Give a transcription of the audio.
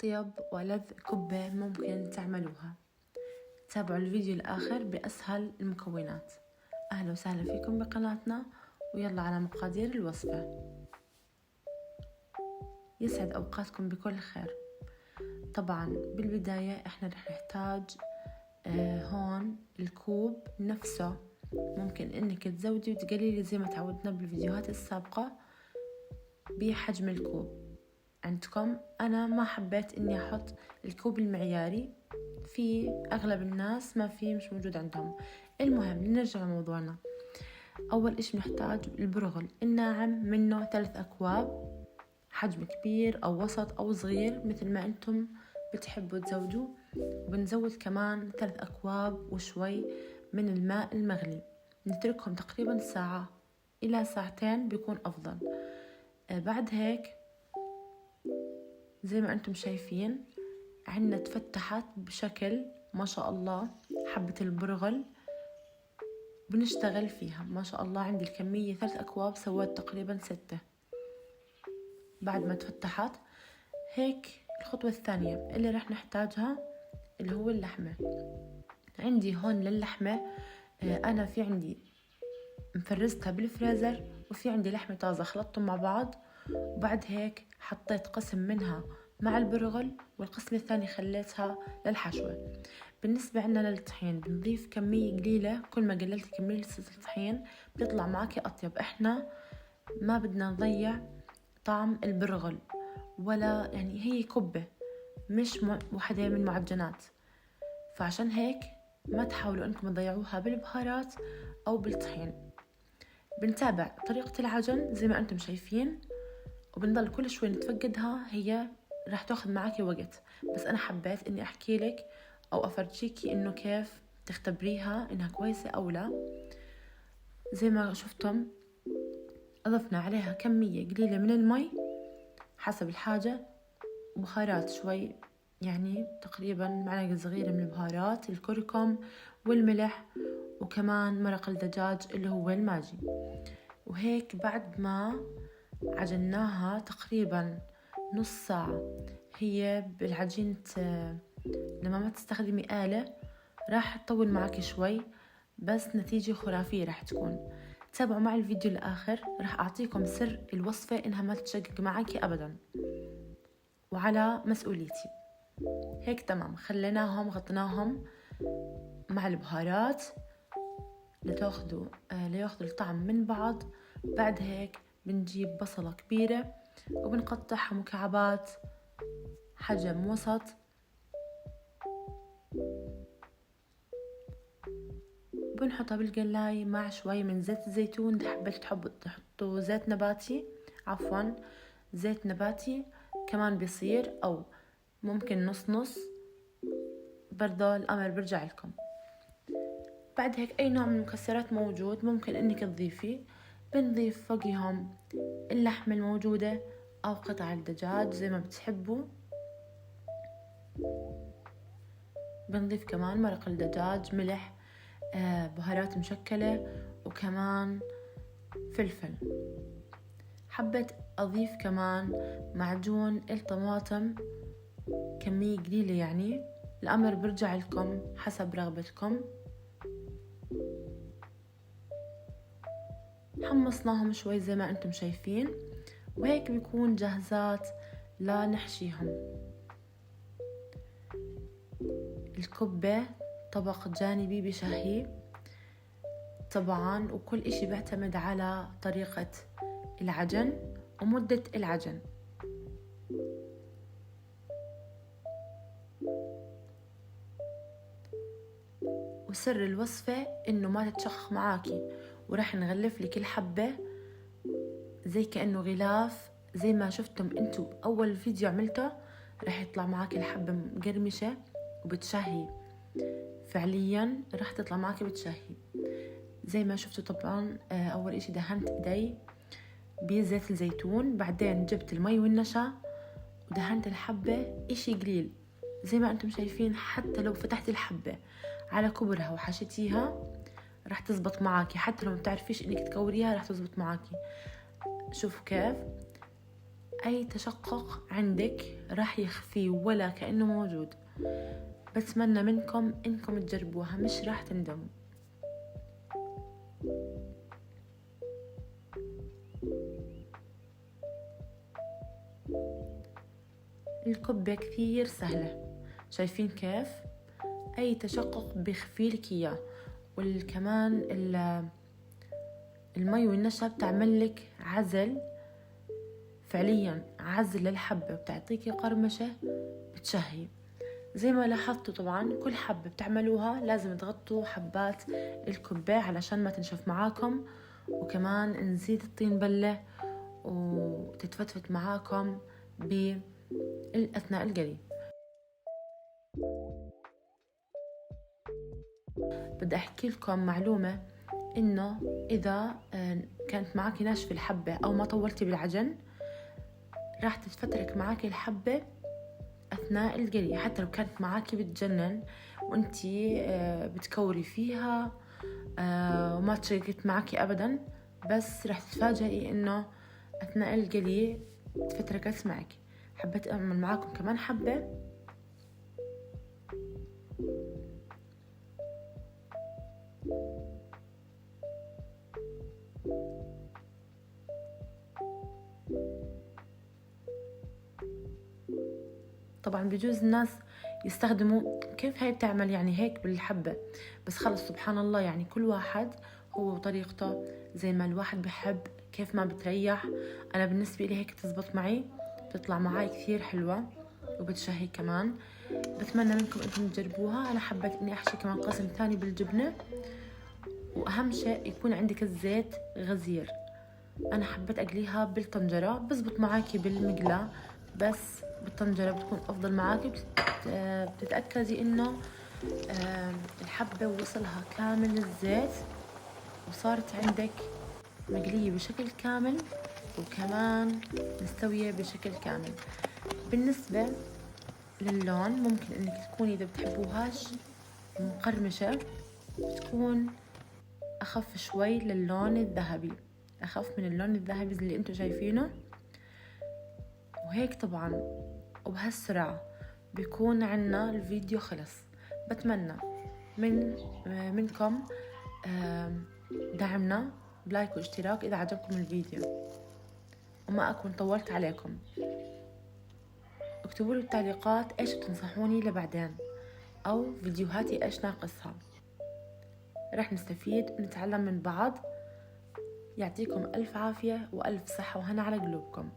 أطيب وألذ كبة ممكن تعملوها. تابعوا الفيديو الآخر بأسهل المكونات. أهلا وسهلا فيكم بقناتنا، ويلا على مقادير الوصفة. يسعد أوقاتكم بكل خير. طبعا بالبداية احنا رح نحتاج هون الكوب نفسه، ممكن انك تزودي وتقللي زي ما تعودنا بالفيديوهات السابقة بحجم الكوب عندكم. أنا ما حبيت إني أحط الكوب المعياري، في أغلب الناس ما في، مش موجود عندهم. المهم نرجع لموضوعنا. أول إشي نحتاج البرغل الناعم، منه 3 أكواب، حجم كبير أو وسط أو صغير مثل ما أنتم بتحبوا تزودوا. وبنزود كمان 3 أكواب وشوي من الماء المغلي، نتركهم تقريبا ساعة إلى ساعتين بيكون أفضل. بعد هيك زي ما أنتم شايفين عنا تفتحت بشكل ما شاء الله حبة البرغل، بنشتغل فيها ما شاء الله. عندي الكمية 3 أكواب، سويت تقريبا 6. بعد ما تفتحت هيك الخطوة الثانية اللي رح نحتاجها اللي هو اللحمة. عندي هون للحمة أنا في عندي مفرزتها بالفريزر، وفي عندي لحمة طازة خلطتهم مع بعض، وبعد هيك حطيت قسم منها مع البرغل والقسم الثاني خليتها للحشوة. بالنسبة عنا للطحين بنضيف كمية قليلة، كل ما قللتي كمية الطحين بيطلع معاكي أطيب. إحنا ما بدنا نضيع طعم البرغل، ولا يعني هي كبة مش وحدة من المعجنات، فعشان هيك ما تحاولوا أنكم تضيعوها بالبهارات أو بالطحين. بنتابع طريقة العجن زي ما أنتم شايفين، وبنضل كل شوي نتفقدها. هي راح تاخذ معاكي وقت، بس أنا حبيت إني أحكي لك أو أفرجيكي إنه كيف تختبريها إنها كويسة أو لا. زي ما شفتم أضفنا عليها كمية قليلة من المي حسب الحاجة، بهارات شوي، يعني تقريبا معلقة صغيرة من البهارات، الكركم والملح، وكمان مرق الدجاج اللي هو الماجي. وهيك بعد ما عجناها تقريبا نص ساعة، هي بالعجينة لما ما تستخدمي آلة راح تطول معك شوي، بس نتيجة خرافية راح تكون. تابعوا مع الفيديو الآخر، راح أعطيكم سر الوصفة إنها ما تشقق معك أبدا، وعلى مسؤوليتي. هيك تمام، خليناهم غطيناهم مع البهارات لياخذوا الطعم من بعض. بعد هيك بنجيب بصلة كبيرة وبنقطعها مكعبات حجم وسط، بنحطها بالقلاية مع شوي من زيت الزيتون. إذا حبيتوا تحطوا زيت نباتي، زيت نباتي كمان بيصير، أو ممكن نص نص، برضو الأمر برجع لكم. بعد هيك أي نوع من المكسرات موجود ممكن إنك تضيفي. بنضيف فوقهم اللحمة الموجودة أو قطع الدجاج زي ما بتحبوا. بنضيف كمان مرق الدجاج، ملح، بهارات مشكلة، وكمان فلفل. حبيت أضيف كمان معجون الطماطم كمية قليلة، يعني الأمر برجع لكم حسب رغبتكم. حمصناهم شوي زي ما أنتم شايفين، وهيك بيكون جاهزات لنحشيهم. الكبة طبق جانبي بشهي طبعا، وكل إشي بيعتمد على طريقة العجن ومدة العجن. وسر الوصفة إنه ما تتشخ معاكي، وراح نغلف لك الحبة زي كأنه غلاف، زي ما شفتم انتو أول فيديو عملته، راح يطلع معاكي الحبة مقرمشة وبتشهي. فعليا راح تطلع معاكي بتشهي زي ما شفتوا. طبعا أول إشي دهنت إيدي بزيت الزيتون، بعدين جبت المي والنشا ودهنت الحبة إشي قليل زي ما أنتم شايفين. حتى لو فتحت الحبة على كبرها وحشيتيها راح تزبط معاكي، حتى لو ما بتعرفيش إنك تكوريها راح تزبط معاكي. شوفوا كيف أي تشقق عندك راح يخفي ولا كأنه موجود. بتمنى منكم إنكم تجربوها، مش راح تندموا. الكبة كثير سهلة، شايفين كيف؟ أي تشقق بيخفيلك إياه. وكمان المي والنشا بتعملك عزل، فعليا عزل للحبة، بتعطيكي قرمشة بتشهي. زي ما لاحظتوا طبعا كل حبة بتعملوها لازم تغطوا حبات الكبة علشان ما تنشف معاكم، وكمان نزيد الطين بلة وتتفتفت معاكم أثناء القلي. بدي أحكي لكم معلومة، إنه إذا كانت معاكي ناشفة الحبة أو ما طولتي بالعجن راح تتفترك معاكي الحبة أثناء القلي، حتى لو كانت معاكي بتجنن وانتي بتكوري فيها وما تشيكت معاكي أبدا، بس راح تتفاجئي إنه أثناء القلي تفتركت معك. حبيت أعمل معاكم كمان حبة. طبعا بجوز الناس يستخدموا كيف هاي بتعمل يعني هيك بالحبة، بس خلص سبحان الله، يعني كل واحد هو وطريقته زي ما الواحد بحب، كيف ما بتريح. أنا بالنسبة لي هيك تزبط معي، بتطلع معي كثير حلوة وبتشهي كمان. بتمنى منكم انتم تجربوها. أنا حبيت إني أحشي كمان قسم ثاني بالجبنة، وأهم شيء يكون عندك الزيت غزير. أنا حبيت أقليها بالطنجرة، بزبط معاكي بالمقلاة، بس بالطنجرة بتكون أفضل معاكي. بتتأكدي إنه الحبة وصلها كامل الزيت وصارت عندك مقلية بشكل كامل، وكمان مستوية بشكل كامل. بالنسبة للون ممكن إنك تكوني إذا بتحبوهاش مقرمشة بتكون أخف شوي للون الذهبي، أخف من اللون الذهبي اللي انتو شايفينه. وهيك طبعا وبهالسرعة بيكون عنا الفيديو خلص. بتمنى منكم دعمنا بلايك واشتراك إذا عجبكم الفيديو، وما أكون طولت عليكم. اكتبوا لي بالتعليقات إيش تنصحوني لبعدين، أو فيديوهاتي إيش ناقصها، رح نستفيد ونتعلم من بعض. يعطيكم ألف عافية وألف صحة وهنا على قلوبكم.